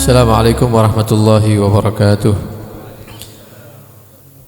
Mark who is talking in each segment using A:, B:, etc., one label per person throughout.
A: Assalamualaikum warahmatullahi wabarakatuh.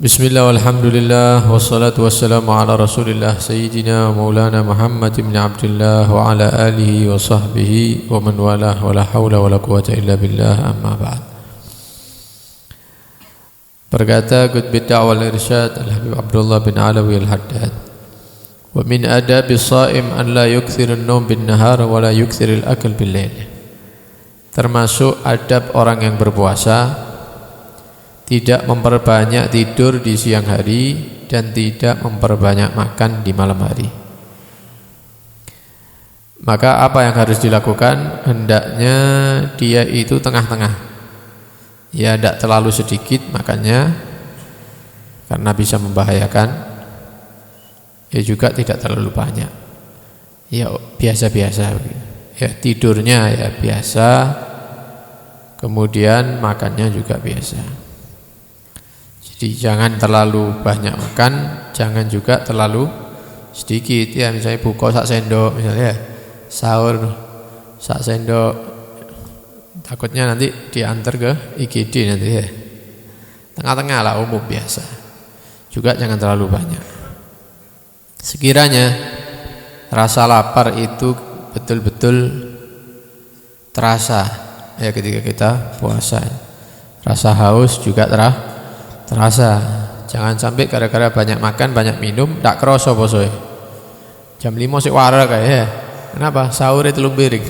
A: Bismillah walhamdulillah wassalatu wassalamu ala rasulillah sayyidina maulana Muhammad ibn Abdullah wa ala alihi wa sahbihi wa man walah wa la hawla wa la quwata illa billah amma ba'd. Berkata Qutbid Da'wah al-Irsyad Al-Habib Abdullah bin Alawi al-Haddad, wa min adabi shaim an la yukthir an-nawm bin nahar wa la yukthir al-akl bil lail. Termasuk adab orang yang berpuasa tidak memperbanyak tidur di siang hari dan tidak memperbanyak makan di malam hari. Maka apa yang harus dilakukan? Hendaknya dia itu tengah-tengah. Ya, tidak terlalu sedikit makannya karena bisa membahayakan. Ya juga tidak terlalu banyak. Ya biasa-biasa. Ya tidurnya ya biasa. Kemudian makannya juga biasa. Jadi jangan terlalu banyak makan, jangan juga terlalu sedikit. Ya misalnya buka sak sendok, misalnya sahur sak sendok, takutnya nanti diantar ke IGD nanti ya. Tengah-tengah lah, umum biasa. Juga jangan terlalu banyak. Sekiranya rasa lapar itu betul-betul terasa ya ketika kita puasa. Rasa haus juga terasa. Jangan sampai gara-gara banyak makan, banyak minum tak kerasa posoe. Jam 5 sik wara kae ya. Kenapa? Sahur itu 3 piring.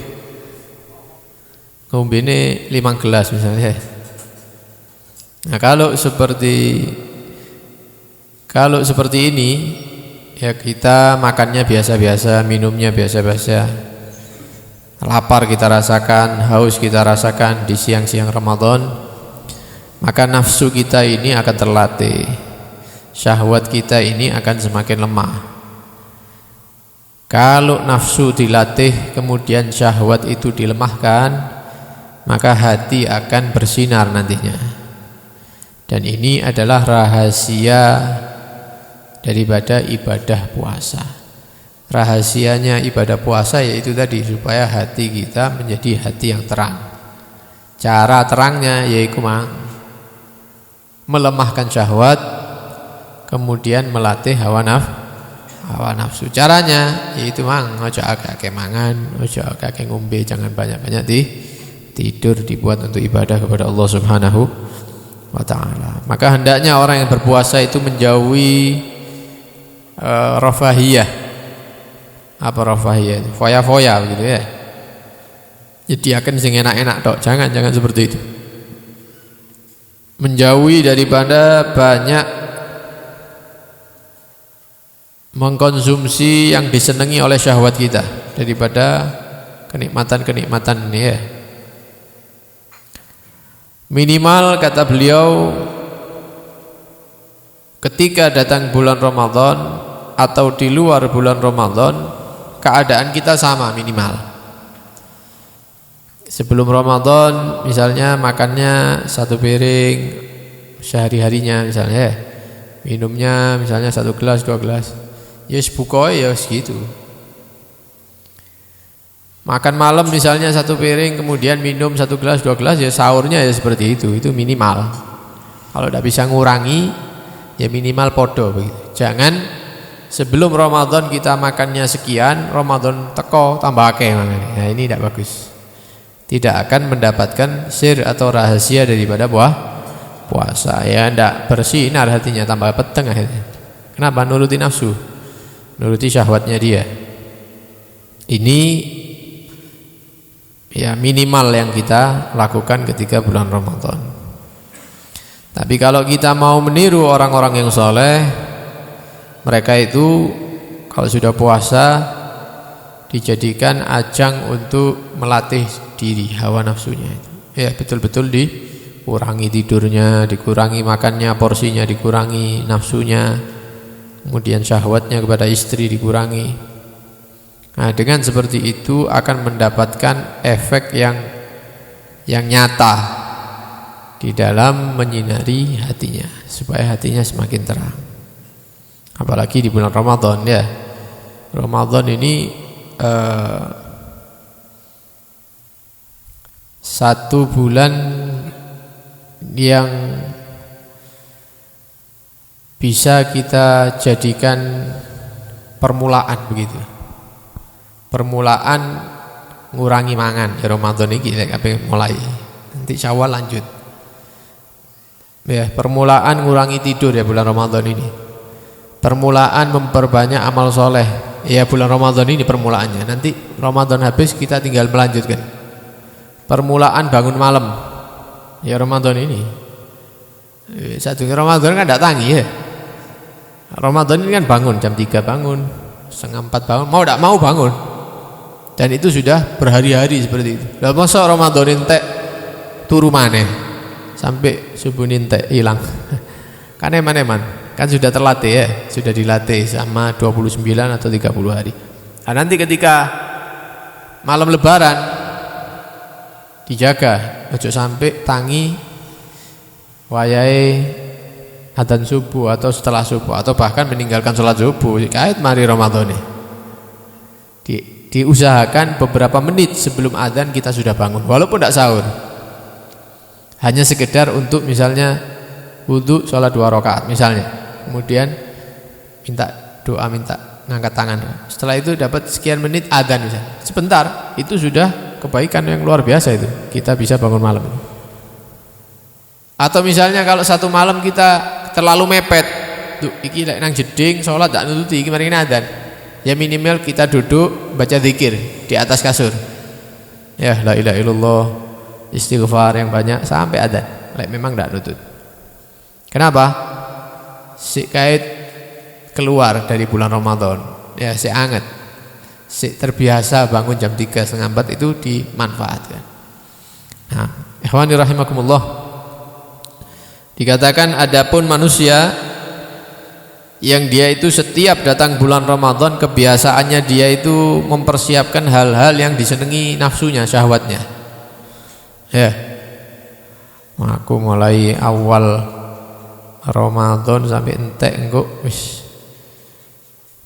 A: Ngombene 5 gelas misalnya. Nah, kalau seperti ini ya kita makannya biasa-biasa, minumnya biasa-biasa. Lapar kita rasakan, haus kita rasakan di siang-siang Ramadan, maka nafsu kita ini akan terlatih, syahwat kita ini akan semakin lemah. Kalau nafsu dilatih kemudian syahwat itu dilemahkan, maka hati akan bersinar nantinya. Dan ini adalah rahasia daripada ibadah puasa. Rahasianya ibadah puasa yaitu tadi, supaya hati kita menjadi hati yang terang. Cara terangnya yaitu melemahkan syahwat, kemudian melatih hawa nafsu. Caranya yaitu ojo agak mangan, ojo agak ngombe, jangan banyak-banyak tidur, dibuat untuk ibadah kepada Allah Subhanahu wa ta'ala. Maka hendaknya orang yang berpuasa itu menjauhi rafahiyah. Apa rafahiyah itu? Foya-foya begitu ya. Jadi akan sing enak-enak tok, jangan seperti itu. Menjauhi daripada banyak mengkonsumsi yang disenangi oleh syahwat kita, daripada kenikmatan-kenikmatan ini ya. Minimal kata beliau, ketika datang bulan Ramadan atau di luar bulan Ramadan, keadaan kita sama minimal. Sebelum Ramadan misalnya makannya 1 piring sehari-harinya misalnya, minumnya misalnya 1 gelas 2 gelas, ya sebukoy ya segitu. Makan malam misalnya 1 piring, kemudian minum 1 gelas 2 gelas, ya sahurnya ya seperti itu minimal. Kalau tidak bisa ngurangi ya minimal podo begitu. Jangan sebelum Ramadan kita makannya sekian, Ramadan teko tambah akeh makanya. Nah, ini tidak bagus. Tidak akan mendapatkan sir atau rahasia daripada puasa. Ya tidak bersinar hatinya, tambah peteng akhirnya. Kenapa? Nuruti nafsu, nuruti syahwatnya dia. Ini ya minimal yang kita lakukan ketika bulan Ramadan. Tapi kalau kita mau meniru orang-orang yang soleh, mereka itu kalau sudah puasa dijadikan ajang untuk melatih diri, hawa nafsunya itu. Ya betul-betul dikurangi tidurnya, dikurangi makannya, porsinya dikurangi, nafsunya, kemudian syahwatnya kepada istri dikurangi. Nah, dengan seperti itu akan mendapatkan efek yang nyata di dalam menyinari hatinya, supaya hatinya semakin terang. Apalagi di bulan Ramadan ya. Ramadan ini satu bulan yang bisa kita jadikan permulaan begitu. Permulaan ngurangi mangan ya Ramadan iki lek mulai. Nanti Syawal lanjut. Ya, permulaan ngurangi tidur ya bulan Ramadan ini. Permulaan memperbanyak amal soleh ya bulan Ramadan ini permulaannya. Nanti Ramadan habis kita tinggal melanjutkan. Permulaan bangun malam ya Ramadan ini. Satu Ramadan kan tidak tangi ya. Ramadan ini kan bangun jam 3 bangun, setengah 4 bangun, mau tidak mau bangun. Dan itu sudah berhari-hari seperti itu. Lah masa Ramadan entek turu maneh sampai subuh entek hilang. Kan eman-eman, kan sudah terlatih ya, sudah dilatih sama 29 atau 30 hari. Nah, nanti ketika malam lebaran dijaga ojo sampai tangi wayahe adzan subuh atau setelah subuh atau bahkan meninggalkan sholat subuh kait mari Ramadan ini. Diusahakan beberapa menit sebelum adzan kita sudah bangun walaupun tidak sahur. Hanya sekedar untuk misalnya wudu sholat 2 rakaat misalnya. Kemudian minta doa, minta ngangkat tangan. Setelah itu dapat sekian menit adzan misalnya. Sebentar itu sudah kebaikan yang luar biasa itu. Kita bisa bangun malam. Atau misalnya kalau satu malam kita terlalu mepet, tuh iki lek nang jeding salat tak nututi iki mari adzan. Ya minimal kita duduk baca zikir di atas kasur. Ya la ilaha illallah, istighfar yang banyak sampai adzan. Lek memang tidak nutut. Kenapa? Si kait keluar dari bulan Ramadan. Ya si anget. Si terbiasa bangun jam 3 setengah 4 itu dimanfaatkan. Nah, ikhwani rahimakumullah. Dikatakan adapun manusia yang dia itu setiap datang bulan Ramadan kebiasaannya dia itu mempersiapkan hal-hal yang disenangi nafsunya, syahwatnya. Ya. Aku mulai awal Ramadan sampai entek engko wis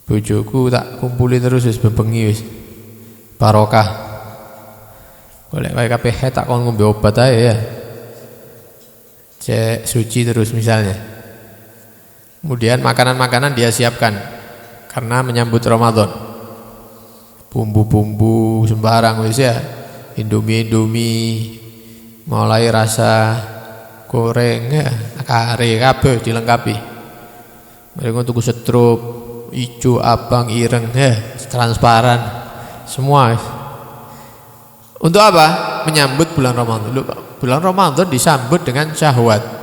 A: bojoku tak kumpuli terus wis bebengi wis. Barokah. Golek wae kabeh tak kon ngombe obat ae ya. Cek suci terus misalnya. Kemudian makanan-makanan dia siapkan karena menyambut Ramadan. Bumbu-bumbu sembarang wis ya. Indomie, mulai rasa goreng ya, kare kabeh dilengkapi. Mereka tuku setrup, ijo, abang, ireng ya, transparan semua. Untuk apa? Menyambut bulan Ramadan. Bulan Ramadan disambut dengan syahwat.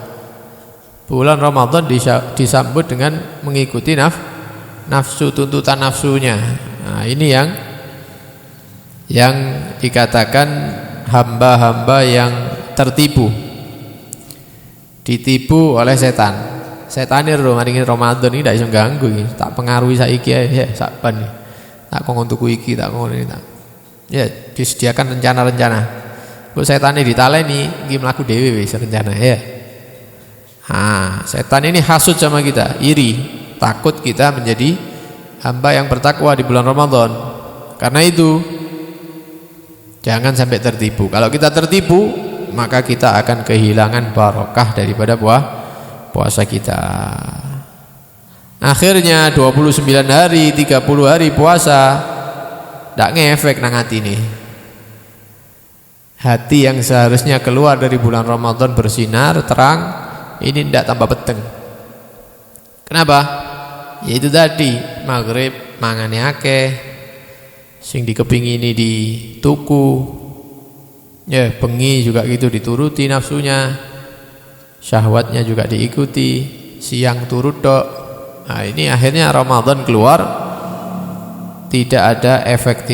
A: Bulan Ramadan disambut dengan mengikuti nafsu, tuntutan nafsunya. Nah, ini yang dikatakan hamba-hamba yang tertipu, ditipu oleh setan. Setan ini maringi Ramadan ini tidak bisa ganggu, tak pengaruhi saiki ya, saban nih. Tak kongkon tuku iki, tak kongkon ini tak. Ya disediakan rencana-rencana. Kok setan ini ditaleni, iki mlaku dhewe wis rencana ya. Setan ini hasud sama kita, iri, takut kita menjadi hamba yang bertakwa di bulan Ramadan. Karena itu jangan sampai tertipu. Kalau kita tertipu, maka kita akan kehilangan barokah daripada puasa kita. Akhirnya 29 hari, 30 hari puasa ndak ngefek nang hati nih. Hati yang seharusnya keluar dari bulan Ramadan bersinar, terang, ini tidak tambah peteng. Kenapa? Ya itu tadi maghrib mangane akeh, sing dikepingini dituku, ya bengi juga gitu dituruti nafsunya, syahwatnya juga diikuti, siang turut dok. Nah ini akhirnya Ramadan keluar tidak ada efek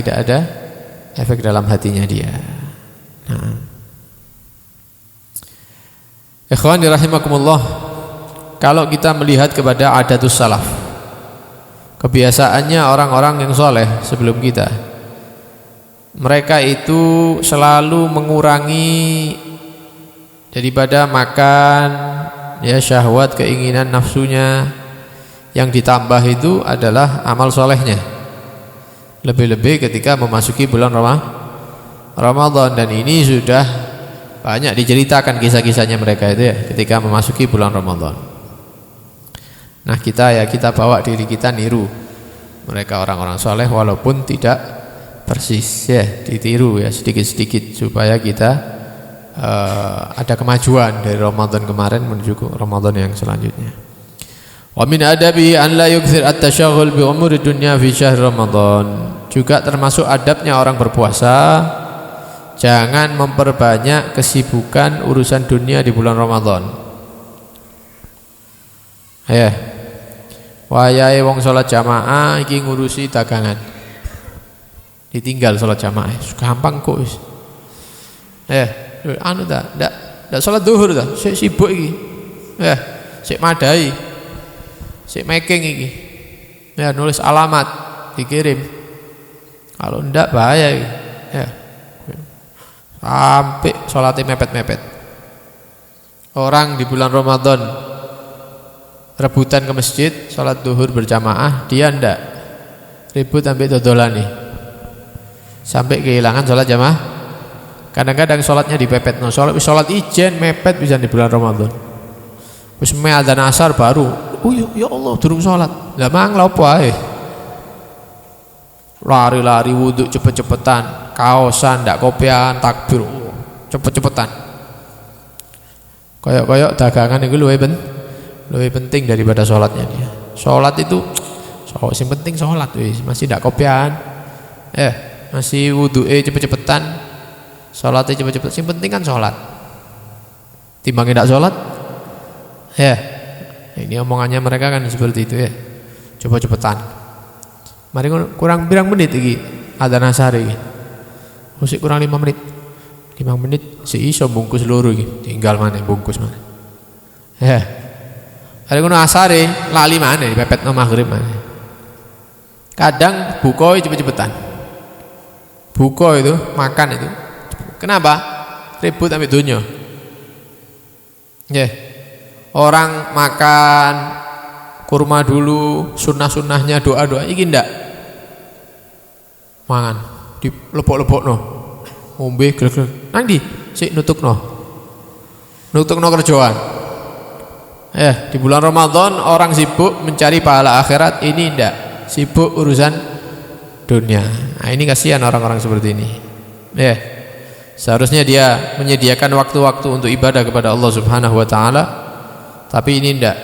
A: dalam hatinya dia. Nah. Ikhwani rahimakumullah, kalau kita melihat kepada adatus salaf, kebiasaannya orang-orang yang soleh sebelum kita, mereka itu selalu mengurangi daripada makan, ya syahwat, keinginan nafsunya. Yang ditambah itu adalah amal solehnya. Lebih-lebih ketika memasuki bulan Ramadan, dan ini sudah Banyak diceritakan kisah-kisahnya mereka itu ya ketika memasuki bulan Ramadan. Nah kita bawa diri kita niru mereka orang-orang soleh walaupun tidak persis ya, ditiru ya sedikit-sedikit supaya kita ada kemajuan dari Ramadan kemarin menuju ke Ramadan yang selanjutnya. Wa min adabi an la yukthir at-tashaghul bi umuri dunya fi syahr Ramadan. Juga termasuk adabnya orang berpuasa, jangan memperbanyak kesibukan urusan dunia di bulan Ramadan. Ya. Wayahe wong salat jamaah iki ngurusi dagangan. Ditinggal salat jamaah. Gampang kok wis. Anu ndak salat zuhur ta, sik sibuk iki. Sik madai. Sik making iki. Ya nulis alamat dikirim. Kalau ndak bahaya iki. Ya. Sampai sholatnya mepet-mepet. Orang di bulan Ramadan rebutan ke masjid sholat duhur berjamaah, dia ndak ribut sampai dodolan nih sampai kehilangan sholat jamaah. Kadang-kadang sholatnya dipepet, sholat ijen mepet bisa di bulan Ramadan. Wis adzan asar baru, ya Allah durung sholat. Lah mang lha opo ae? Lari-lari wudhu cepet-cepetan, kaosan ndak kopian, takbir cepet-cepetan. Kayak dagangan itu lebih penting daripada sholatnya dia. Sholat itu yang penting sholat wis, masih ndak kopian. Masih wudhu cepet-cepetan, sholatnya cepet-cepet. Yang penting kan sholat. Timbangnya ndak sholat, ini omongannya mereka kan seperti itu ya. Coba cepetan. Mari kurang pirang menit iki adzan asar iki. Musik kurang 5 menit. 5 menit si iso bungkus loro iki. Tinggal maneh bungkus maneh. Hari ngono asare lali maneh dipepetno maghrib maneh. Kadang buka cepet-cepetan. Buka itu, makan itu. Kenapa? Ribut sampai dunia. Orang makan kurma dulu, sunnah-sunnahnya doa-doa iki ndak. Mangan dilepok-lepokno. Ngombe glek-glek. Nang ndi? Sik nutukno kerjaan. Di bulan Ramadan orang sibuk mencari pahala akhirat, ini ndak. Sibuk urusan dunia. Nah, ini kasihan orang-orang seperti ini. Seharusnya dia menyediakan waktu-waktu untuk ibadah kepada Allah Subhanahu wa taala, tapi ini ndak.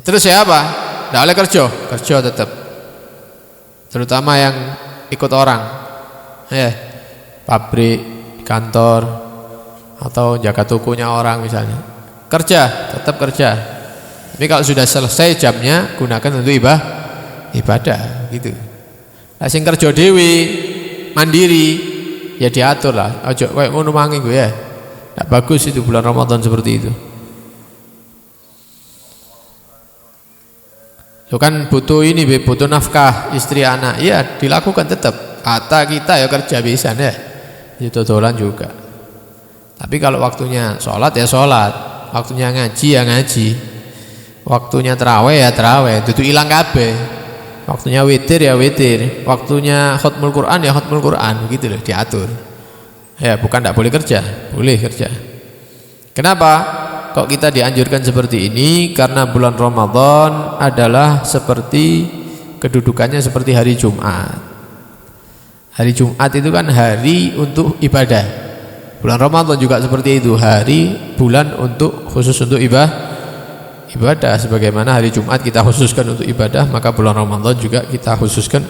A: Terus siapa? Ndak oleh kerja tetap. Terutama yang ikut orang, pabrik, kantor, atau jaga tokonya orang misalnya, tetap kerja. Tapi kalau sudah selesai jamnya, gunakan untuk ibadah, gitu. Lah sing kerja dewe, mandiri, ya diatur lah. Ojo kayak ngono mangi gue ya. Ndak bagus itu bulan Ramadan seperti itu. Lo kan butuh butuh nafkah istri anak, iya dilakukan tetap. Kata kita ya kerja bisa ya, itu dolan juga. Tapi kalau waktunya sholat ya sholat, waktunya ngaji ya ngaji, waktunya terawih ya terawih, itu hilang kabeh. Waktunya witir ya witir, waktunya khatmul Quran ya khatmul Quran, begitu loh diatur. Ya bukan tidak boleh kerja, boleh kerja. Kenapa? Kok kita dianjurkan seperti ini? Karena bulan Ramadan adalah seperti kedudukannya seperti hari Jumat. Hari Jumat itu kan hari untuk ibadah. Bulan Ramadan juga seperti itu, bulan khusus untuk ibadah. Sebagaimana hari Jumat kita khususkan untuk ibadah, maka bulan Ramadan juga kita khususkan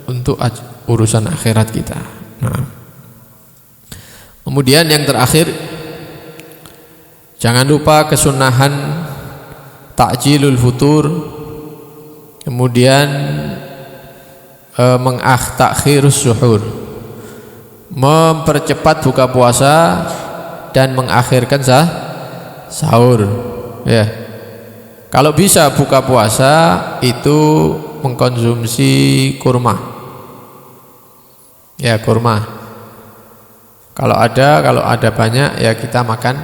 A: untuk urusan akhirat kita. Nah. Kemudian yang terakhir, jangan lupa kesunahan takjilul futur, kemudian takhirus suhur, mempercepat buka puasa dan mengakhirkan sahur. Kalau bisa buka puasa itu mengkonsumsi kurma. Kurma. Kalau ada banyak ya kita makan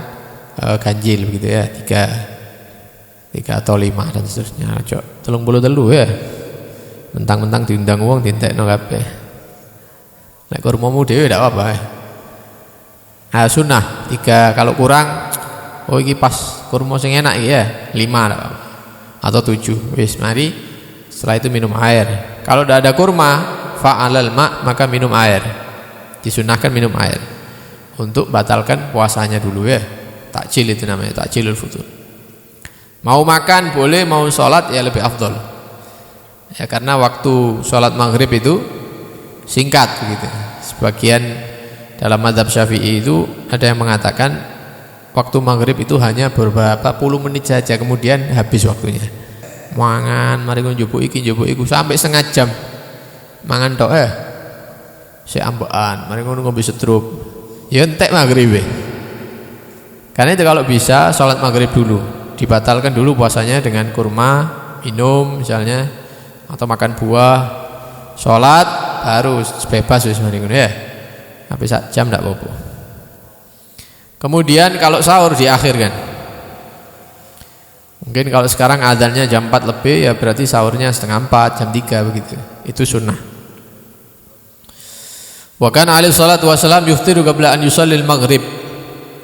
A: ganjil begitu ya, 3 atau 5 dan seterusnya. Cok 33 ya. Mentang-mentang diundang uang dintekno kabeh. Nek kurmamu dhewe ndak apa-apa. Nah, sunnah 3, kalau kurang oh ini pas kurma sing enak ya 5 atau 7. Wis mari setelah itu minum air. Kalau tidak ada kurma fa'alal ma, maka minum air. Disunahkan minum air untuk batalkan puasanya dulu ya. Takjil itu namanya, takjilul futur. Mau makan boleh, mau sholat ya lebih afdol. Ya karena waktu sholat maghrib itu singkat begitu. Sebagian dalam mazhab Syafi'i itu ada yang mengatakan waktu maghrib itu hanya beberapa puluh menit saja, kemudian habis waktunya. Mangan, mari njupuk iki sampai setengah jam. Mangan tok si ambekan, mari ngono ngombe setrup. Ya entek maghrib. Karena itu kalau bisa sholat maghrib dulu, dibatalkan dulu puasanya dengan kurma, minum misalnya, atau makan buah, sholat baru bebas wis mari ngono ya. Habis sak jam ndak apa-apa. Kemudian kalau sahur diakhirkan. Mungkin kalau sekarang adzannya jam 4 lebih ya berarti sahurnya setengah 4, jam 3 begitu. Itu sunnah. Wa kana alaihi salatu wasallam yuftiru qabla an yusallil maghrib.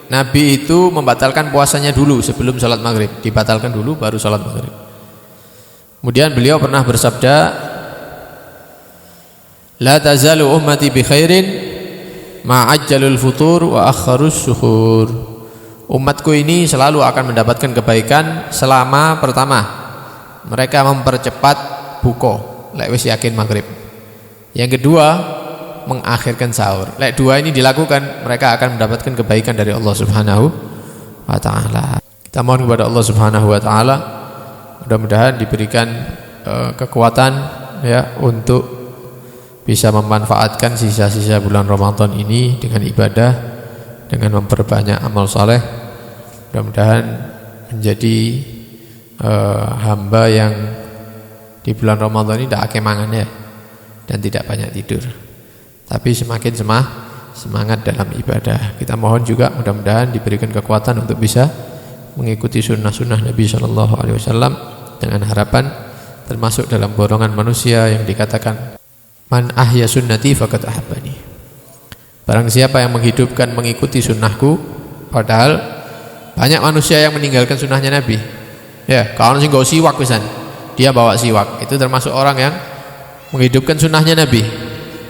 A: Nabi itu membatalkan puasanya dulu sebelum salat maghrib, dibatalkan dulu baru salat maghrib. Kemudian beliau pernah bersabda, la tazalu ummati bi khairin ma'ajjalul futur wa akharus suhur. Umatku ini selalu akan mendapatkan kebaikan selama pertama mereka mempercepat buka, lek wis yakin maghrib. Yang kedua, mengakhirkan sahur. Lek dua ini dilakukan, mereka akan mendapatkan kebaikan dari Allah Subhanahu wa taala. Kita mohon kepada Allah Subhanahu wa taala mudah-mudahan diberikan kekuatan ya untuk bisa memanfaatkan sisa-sisa bulan Ramadan ini dengan ibadah, dengan memperbanyak amal saleh. Mudah-mudahan menjadi hamba yang di bulan Ramadan ini tidak akemangan ya, dan tidak banyak tidur, tapi semakin semangat dalam ibadah. Kita mohon juga mudah-mudahan diberikan kekuatan untuk bisa mengikuti sunnah-sunnah Nabi SAW dengan harapan termasuk dalam golongan manusia yang dikatakan man ahya sunnati faqad ahabbani. Barang siapa yang menghidupkan mengikuti sunnahku, padahal banyak manusia yang meninggalkan sunnahnya Nabi. Ya, kalau sing nggo siwak pisan, dia bawa siwak, itu termasuk orang yang menghidupkan sunnahnya Nabi.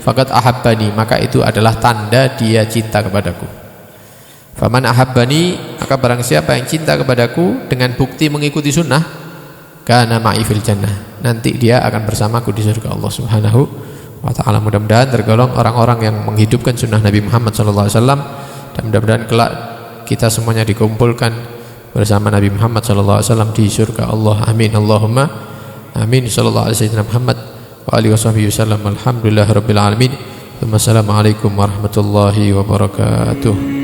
A: Faqad ahabbani, maka itu adalah tanda dia cinta kepadaku. Faman ahabbani, maka barang siapa yang cinta kepadaku dengan bukti mengikuti sunnah, kana ma'i fil jannah, nanti dia akan bersamaku di surga Allah Subhanahu wa ta'ala. Mudah-mudahan tergolong orang-orang yang menghidupkan sunnah Nabi Muhammad SAW, dan mudah-mudahan kelak kita semuanya dikumpulkan bersama Nabi Muhammad SAW di surga Allah. Amin Allahumma amin. Sallallahu alaihi wasallam Muhammad wa alihi wasallam. Alhamdulillah rabbil alamin. Wassalamualaikum warahmatullahi wabarakatuh.